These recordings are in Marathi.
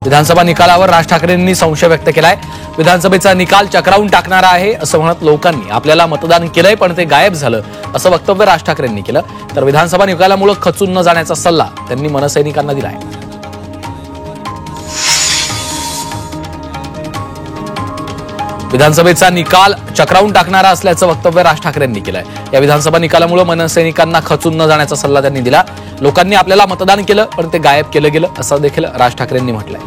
विधानसभा निकालावर राज ठाकरेंनी संशय व्यक्त केलाय। विधानसभेचा निकाल चक्रावून टाकणारा आहे असं म्हणत लोकांनी आपल्याला मतदान केलंय पण ते गायब झालं असं वक्तव्य राज ठाकरेंनी केलं। तर विधानसभा निकालामुळे खचून न जाण्याचा सल्ला त्यांनी मनसैनिकांना दिलाय। विधानसभेचा निकाल चक्रावून टाकणारा असल्याचं वक्तव्य राज ठाकरेंनी केलंय। या विधानसभा निकालामुळे मनसैनिकांना खचून न जाण्याचा सल्ला त्यांनी दिला। लोकांनी आपल्याला मतदान केलं पण ते गायब केलं गेलं असं देखील राज ठाकरेंनी म्हटलंय।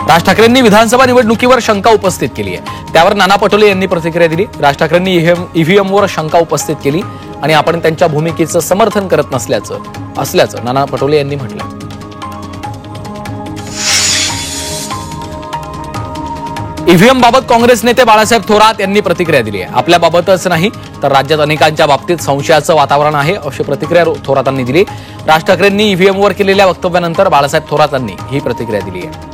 राज ठाकरेंनी विधानसभा निवडणुकीवर शंका उपस्थित केली आहे, त्यावर नाना पटोले यांनी प्रतिक्रिया दिली। राज ठाकरेंनी ईव्हीएमवर शंका उपस्थित केली आणि आपण त्यांच्या भूमिकेचं समर्थन करत असल्याचं नाना पटोले यांनी म्हटलं। ईव्हीएम बाबत काँग्रेस नेते बाळासाहेब थोरात यांनी प्रतिक्रिया दिली आहे। आपल्या बाबतच नाही तर राज्यात अनेकांच्या बाबतीत संशयाचं वातावरण आहे अशी प्रतिक्रिया थोरातांनी दिली। राज ठाकरेंनी ईव्हीएमवर केलेल्या वक्तव्यानंतर बाळासाहेब थोरातांनी ही प्रतिक्रिया दिली आहे।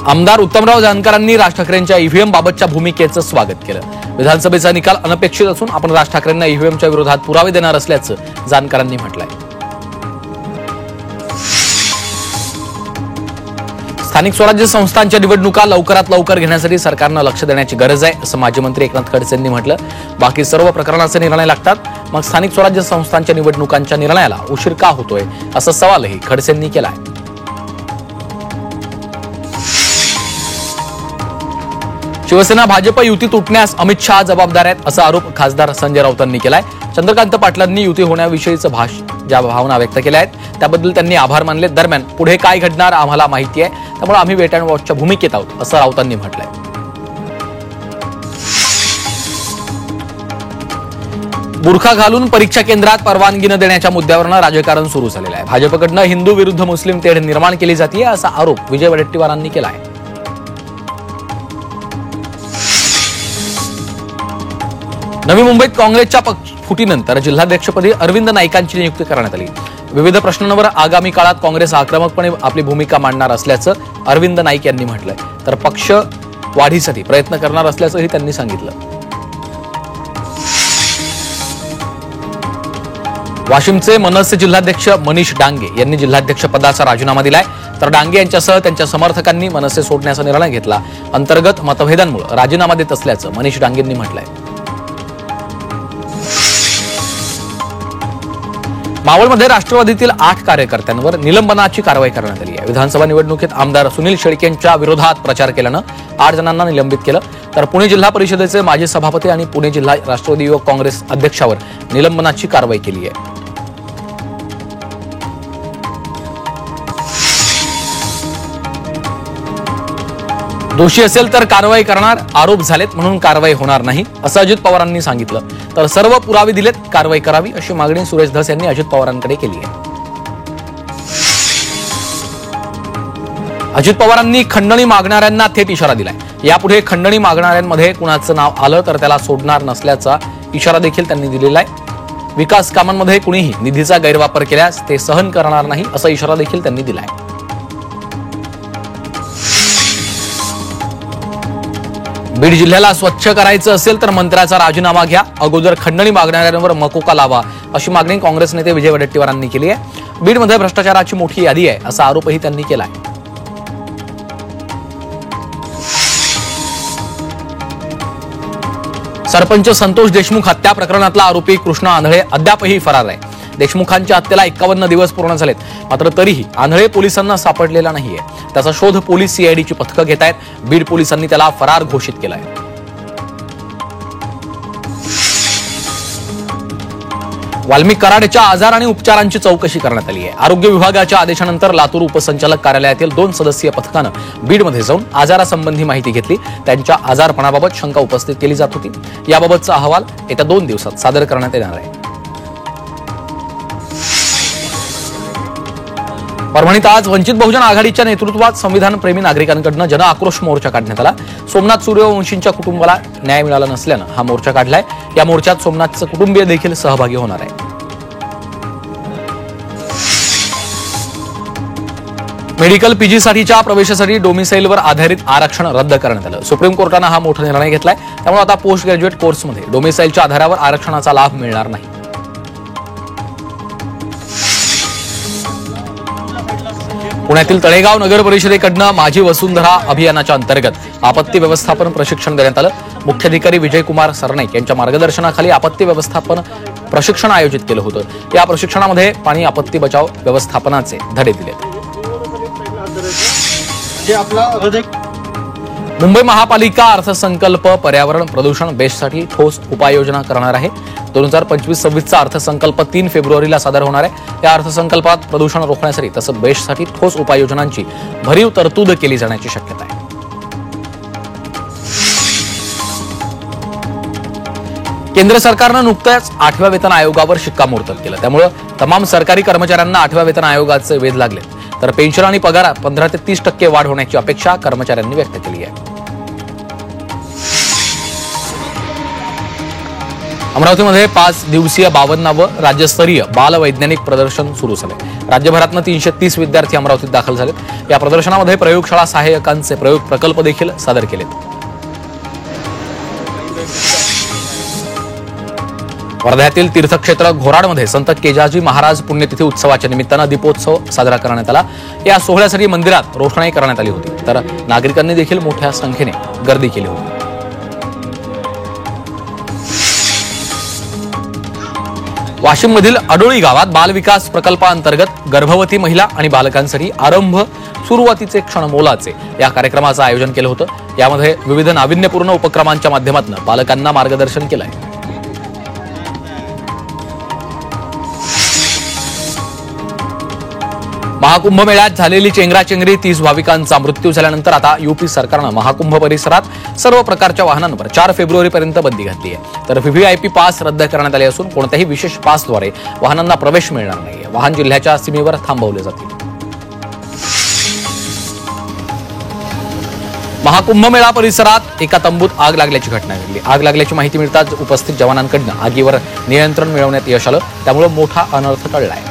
आमदार उत्तमराव जानकरांनी राज ठाकरेंच्या ईव्हीएम बाबतच्या भूमिकेचं स्वागत केलं। विधानसभेचा निकाल अनपेक्षित असून आपण राज ठाकरेंना ईव्हीएमच्या विरोधात पुरावे देणार असल्याचं जानकरांनी म्हटलंय। स्थानिक स्वराज्य संस्थांच्या निवडणुका लवकरात लवकर घेण्यासाठी सरकारनं लक्ष देण्याची गरज आहे असं माजी मंत्री एकनाथ खडसे यांनी म्हटलं। बाकी सर्व प्रकरणाचे निर्णय लागतात, मग स्थानिक स्वराज्य संस्थांच्या निवडणुकांच्या निर्णयाला उशीर का होतोय असा सवालही खडसेंनी केलाय। शिवसेना भाजप युती तुटण्यास अमित शहा जबाबदार आहेत असा आरोप खासदार संजय राऊतांनी केलाय। चंद्रकांत पाटलांनी युती होण्याविषयीचं ज्या भावना व्यक्त केल्या आहेत त्याबद्दल त्यांनी आभार मानले। दरम्यान पुढे काय घडणार आम्हाला माहिती आहे, त्यामुळे आम्ही वेट अँड वॉचच्या भूमिकेत आहोत असं राऊतांनी म्हटलंय। बुरखा घालून परीक्षा केंद्रात परवानगी न देण्याच्या मुद्द्यावरून राजकारण सुरू झालेलं आहे। भाजपकडनं हिंदू विरुद्ध मुस्लिम तेढ निर्माण केली जाते असा आरोप विजय वडेट्टीवारांनी केला आहे। नवी मुंबईत काँग्रेसच्या फुटीनंतर जिल्हाध्यक्षपदी अरविंद नाईकांची नियुक्ती करण्यात आली। विविध प्रश्नांवर आगामी काळात काँग्रेस आक्रमकपणे आपली भूमिका मांडणार असल्याचं अरविंद नाईक यांनी म्हटलंय। तर पक्ष वाढीसाठी प्रयत्न करणार असल्याचंही त्यांनी सांगितलं। वाशिमचे मनसे जिल्हाध्यक्ष मनीष डांगे यांनी जिल्हाध्यक्ष पदाचा राजीनामा दिलाय। तर डांगे यांच्यासह त्यांच्या समर्थकांनी मनसे सोडण्याचा निर्णय घेतला। अंतर्गत मतभेदांमुळे राजीनामा देत असल्याचं मनीष डांगेंनी म्हटलंय। मावळमध्ये राष्ट्रवादीतील 8 कार्यकर्त्यांवर निलंबनाची कारवाई करण्यात आली आहे। विधानसभा निवडणुकीत आमदार सुनील शेळकेंच्या विरोधात प्रचार केल्यानं 8 जणांना निलंबित केलं। तर पुणे जिल्हा परिषदेचे माजी सभापती आणि पुणे जिल्हा राष्ट्रवादी युवक काँग्रेस अध्यक्षावर निलंबनाची कारवाई केली आहे। दोषी असेल तर कारवाई करणार, आरोप झालेत म्हणून कारवाई होणार नाही असं अजित पवारांनी सांगितलं। तर सर्व पुरावे दिलेत, कारवाई करावी अशी मागणी सुरेश धस यांनी अजित पवारांकडे केली आहे। अजित पवारांनी खंडणी मागणाऱ्यांना थेट इशारा दिलाय। यापुढे खंडणी मागणाऱ्यांमध्ये कुणाचं नाव आलं तर त्याला सोडणार नसल्याचा इशारा देखील त्यांनी दिलेला आहे। विकास कामांमध्ये कुणीही निधीचा गैरवापर केल्यास ते सहन करणार नाही असा इशारा देखील त्यांनी दिलाय। बीड जिल्ह्याला स्वच्छ करायचं असेल तर मंत्र्याचा राजीनामा घ्या, अगोदर खंडणी मागणाऱ्यांवर मकोका लावा अशी मागणी काँग्रेस नेते विजय वडेट्टीवारांनी केली आहे। बीडमध्ये भ्रष्टाचाराची मोठी यादी आहे असा आरोपही त्यांनी केला आहे। सरपंच संतोष देशमुख हत्या प्रकरणातला आरोपी कृष्णा आंधळे अद्यापही फरार आहे। देशमुखांच्या हत्येला 51 दिवस पूर्ण झालेत, मात्र तरीही आंधळे पोलिसांना सापडलेला नाहीये। त्याचा शोध पोलीस सीआयडीची पथकं घेत आहेत। बीड पोलिसांनी त्याला फरार घोषित केलाय। वाल्मिक कराडच्या आजार आणि उपचारांची चौकशी करण्यात आली आहे। आरोग्य विभागाच्या आदेशानंतर लातूर उपसंचालक कार्यालयातील 2 सदस्यीय पथकानं बीडमध्ये जाऊन आजारासंबंधी माहिती घेतली। त्यांच्या आजारपणाबाबत शंका उपस्थित केली जात होती। याबाबतचा अहवाल येत्या 2 दिवसात सादर करण्यात येणार आहे। परभणीत आज वंचित बहुजन आघाडीच्या नेतृत्वात संविधानप्रेमी नागरिकांकडून जन आक्रोश मोर्चा काढण्यात आला। सोमनाथ सूर्यवंशींच्या कुटुंबाला न्याय मिळाला नसल्यानं हा मोर्चा काढलाय। या मोर्चात सोमनाथचे कुटुंबीय देखील सहभागी होणार आहे। मेडिकल पीजीसाठीच्या प्रवेशासाठी डोमिसाईलवर आधारित आरक्षण रद्द करण्यात आलं. सुप्रीम कोर्टानं हा मोठा निर्णय घेतलाय. त्यामुळे आता पोस्ट ग्रॅज्युएट कोर्समध्ये डोमिसाईलच्या आधारावर आरक्षणाचा लाभ मिळणार नाही. पुण्यातील तळेगाव नगर परिषदेकडनं माझी वसुंधरा अभियानाच्या अंतर्गत आपत्ती व्यवस्थापन प्रशिक्षण देण्यात आलं. मुख्याधिकारी विजयकुमार सरनाईक यांच्या मार्गदर्शनाखाली आपत्ती व्यवस्थापन प्रशिक्षण आयोजित केलं होतं. या प्रशिक्षणामध्ये पाणी आपत्ती बचाव व्यवस्थापनाचे धडे दिले. मुंबई महापालिका अर्थसंकल्प पर्यावरण प्रदूषण बेस्टसाठी ठोस उपाययोजना करणार आहे. 2025-26चा अर्थसंकल्प 3 फेब्रुवारीला सादर होणार आहे. या अर्थसंकल्पात प्रदूषण रोखण्यासाठी तसंच बेस्टसाठी ठोस उपाययोजनांची भरीव तरतूद केली जाण्याची शक्यता आहे. केंद्र सरकारनं नुकत्याच 8व्या वेतन आयोगावर शिक्कामोर्तब केलं. त्यामुळे तमाम सरकारी कर्मचाऱ्यांना 8व्या वेतन आयोगाचे वेध लागले. तर पेन्शन आणि पगारात 15 ते 30% वाढ होण्याची अपेक्षा कर्मचाऱ्यांनी व्यक्त केली आहे. अमरावतीमध्ये 5 दिवसीय 52वे राज्यस्तरीय बाल वैज्ञानिक प्रदर्शन सुरू झाले. राज्यभरातनं 330 विद्यार्थी अमरावतीत दाखल झाले. या प्रदर्शनामध्ये प्रयोगशाळा सहाय्यकांचे प्रयोग प्रकल्प देखील सादर केलेत. वर्ध्यातील तीर्थक्षेत्र घोराडमध्ये संत केजाजी महाराज पुण्यतिथी उत्सवाच्या निमित्तानं दीपोत्सव साजरा करण्यात आला. या सोहळ्यासाठी मंदिरात रोषणाई करण्यात आली होती. तर नागरिकांनी देखील मोठ्या संख्येने गर्दी केली होती. वाशिममधील अडोळी गावात बालविकास प्रकल्पाअंतर्गत गर्भवती महिला आणि बालकांसाठी आरंभ सुरुवातीचे क्षण मोलाचे या कार्यक्रमाचं आयोजन केलं होतं. यामध्ये विविध नाविन्यपूर्ण उपक्रमांच्या माध्यमातून बालकांना मार्गदर्शन केलं आहे. महाकुंभ मेळ्यात झालेली चेंगराचेंगरी 30 भाविकांचा मृत्यू झाल्यानंतर आता यूपी सरकारनं महाकुंभ परिसरात सर्व प्रकारच्या वाहनांवर 4 फेब्रुवारीपर्यंत बंदी घातली आहे. तर व्हीव्हीआयपी पास रद्द करण्यात आले असून कोणत्याही विशेष पासद्वारे वाहनांना प्रवेश मिळणार नाही. वाहन जिल्ह्याच्या सीमेवर थांबवले जातील. महाकुंभ मेळा परिसरात एका तंबूत आग लागल्याची घटना घडली. आग लागल्याची माहिती मिळताच उपस्थित जवानांकडून आगीवर नियंत्रण मिळवण्यात यश आलं. त्यामुळे मोठा अनर्थ टळलाय.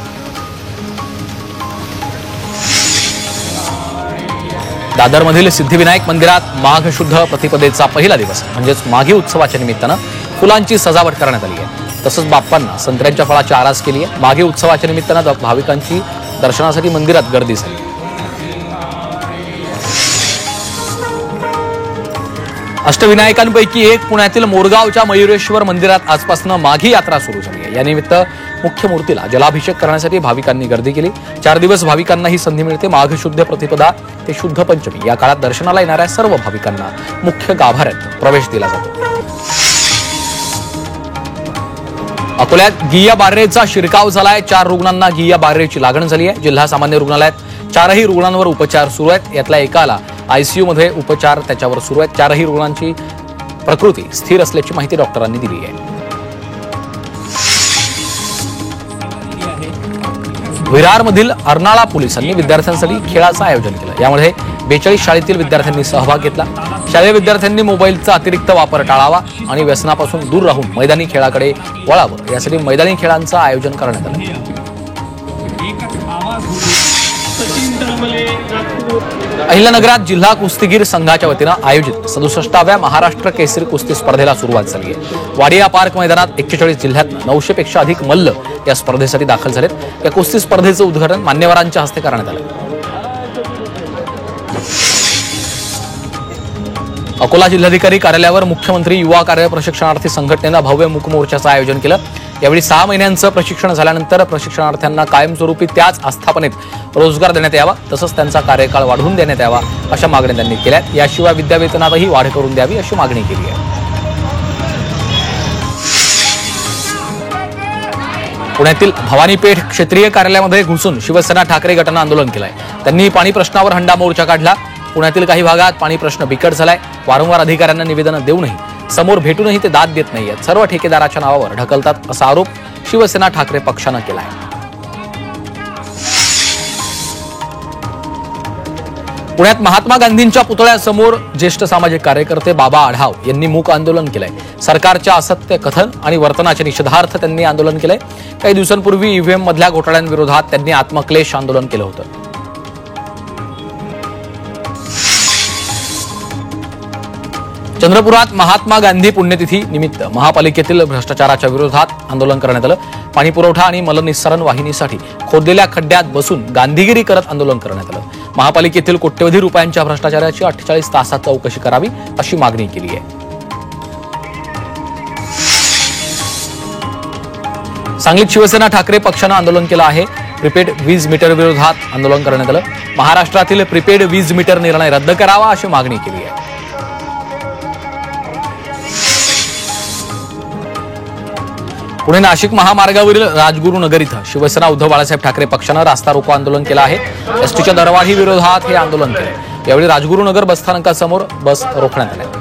दादरमधील सिद्धिविनायक मंदिरात माघ शुद्ध प्रतिपदेचा पहिला दिवस म्हणजेच माघी उत्सवाच्या निमित्तानं फुलांची सजावट करण्यात आली आहे. तसंच बाप्पांना संत्र्यांच्या फळाची आरास केली आहे. माघी उत्सवाच्या निमित्तानं भाविकांची दर्शनासाठी मंदिरात गर्दी झाली. अष्टविनायकांपैकी एक पुण्यातील मोरगावच्या मयुरेश्वर मंदिरात आजपासून माघी यात्रा सुरू झाली आहे. यानिमित्त मुख्य मूर्तीला जलाभिषेक करण्यासाठी भाविकांनी गर्दी केली. 4 दिवस भाविकांना ही संधी मिळते. माघ शुद्ध प्रतिपदा ते शुद्ध पंचमी या काळात दर्शनाला येणाऱ्या सर्व भाविकांना मुख्य गाभाऱ्यात प्रवेश दिला जातो. अकोल्यात गिया बार्रेचा शिरकाव झालाय. 4 रुग्णांना गिया बार्रेची लागण झाली आहे. जिल्हा सामान्य रुग्णालयात 4ही रुग्णांवर उपचार सुरू आहेत. यातल्या एकाला आयसीयू मध्ये उपचार त्याच्यावर सुरू आहेत. 4ही रुग्णांची प्रकृती स्थिर असल्याची माहिती डॉक्टरांनी दिली आहे. विरारमधील अर्नाळा पोलिसांनी विद्यार्थ्यांसाठी खेळाचं आयोजन केलं. यामध्ये 42 शाळेतील विद्यार्थ्यांनी सहभाग घेतला. शालेय विद्यार्थ्यांनी मोबाईलचा अतिरिक्त वापर टाळावा आणि व्यसनापासून दूर राहून मैदानी खेळाकडे वळावं यासाठी मैदानी खेळांचं आयोजन करण्यात आलं. अहिल्यानगरात जिल्हा कुस्तीगीर संघाच्या वतीनं आयोजित 67व्या महाराष्ट्र केसरी कुस्ती स्पर्धेला सुरुवात झाली आहे. वाडिया पार्क मैदानात 41 जिल्ह्यात 900 पेक्षा अधिक मल्ल या स्पर्धेसाठी दाखल झालेत. या कुस्ती स्पर्धेचं उद्घाटन मान्यवरांच्या हस्ते करण्यात आलं. अकोला जिल्हाधिकारी कार्यालयावर मुख्यमंत्री युवा कार्य प्रशिक्षणार्थी संघटनेनं भव्य मूक मोर्चाचं आयोजन केलं. यावेळी 6 महिन्यांचं प्रशिक्षण झाल्यानंतर प्रशिक्षणार्थ्यांना कायमस्वरूपी त्याच आस्थापनेत रोजगार देण्यात यावा तसंच त्यांचा कार्यकाळ वाढवून देण्यात यावा अशा मागण्या त्यांनी केल्या. याशिवाय विद्यावेतनातही वाढ करून द्यावी अशी मागणी केली आहे. पुण्यातील भवानीपेठ क्षेत्रीय कार्यालयामध्ये घुसून शिवसेना ठाकरे गटानं आंदोलन केलंय. त्यांनी पाणी प्रश्नावर हंडा मोर्चा काढला. पुण्यातील काही भागात पाणी प्रश्न बिकट झालाय. वारंवार अधिकाऱ्यांना निवेदनं देऊनही समोर भेटूनही ते दाद देत नाहीयेत. सर्व ठेकेदाराच्या नावावर ढकलतात असा आरोप शिवसेना ठाकरे पक्षानं केलाय. पुण्यात महात्मा गांधींच्या पुतळ्यासमोर ज्येष्ठ सामाजिक कार्यकर्ते बाबा आढाव यांनी मूक आंदोलन केलंय. सरकारच्या असत्य कथन आणि वर्तनाच्या निषेधार्थ त्यांनी आंदोलन केलंय. काही दिवसांपूर्वी ईव्हीएम मधल्या घोटाळ्यांविरोधात त्यांनी आत्मक्लेश आंदोलन केलं होतं. चंद्रपुरात महात्मा गांधी पुण्यतिथी निमित्त महापालिकेतील भ्रष्टाचाराच्या विरोधात आंदोलन करण्यात आलं. पाणी पुरवठा आणि मलनिस्सारण वाहिनीसाठी खोदलेल्या खड्ड्यात बसून गांधीगिरी करत आंदोलन करण्यात आलं. महापालिकेतील कोट्यवधी रुपयांच्या भ्रष्टाचाराची 48 तासात चौकशी करावी अशी मागणी केली आहे. सांगलीत शिवसेना ठाकरे पक्षानं आंदोलन केलं आहे. प्रीपेड वीज मीटर विरोधात आंदोलन करण्यात आलं. महाराष्ट्रातील प्रीपेड वीज मीटर निर्णय रद्द करावा अशी मागणी केली आहे. पुणे नाशिक महामार्गावरील राजगुरुनगर इथं शिवसेना उद्धव बाळासाहेब ठाकरे पक्षानं रास्ता रोको आंदोलन केलं आहे. एसटीच्या दरवाढी विरोधात हे आंदोलन केलं. यावेळी राजगुरुनगर बसस्थानकासमोर बस रोखण्यात आल्या.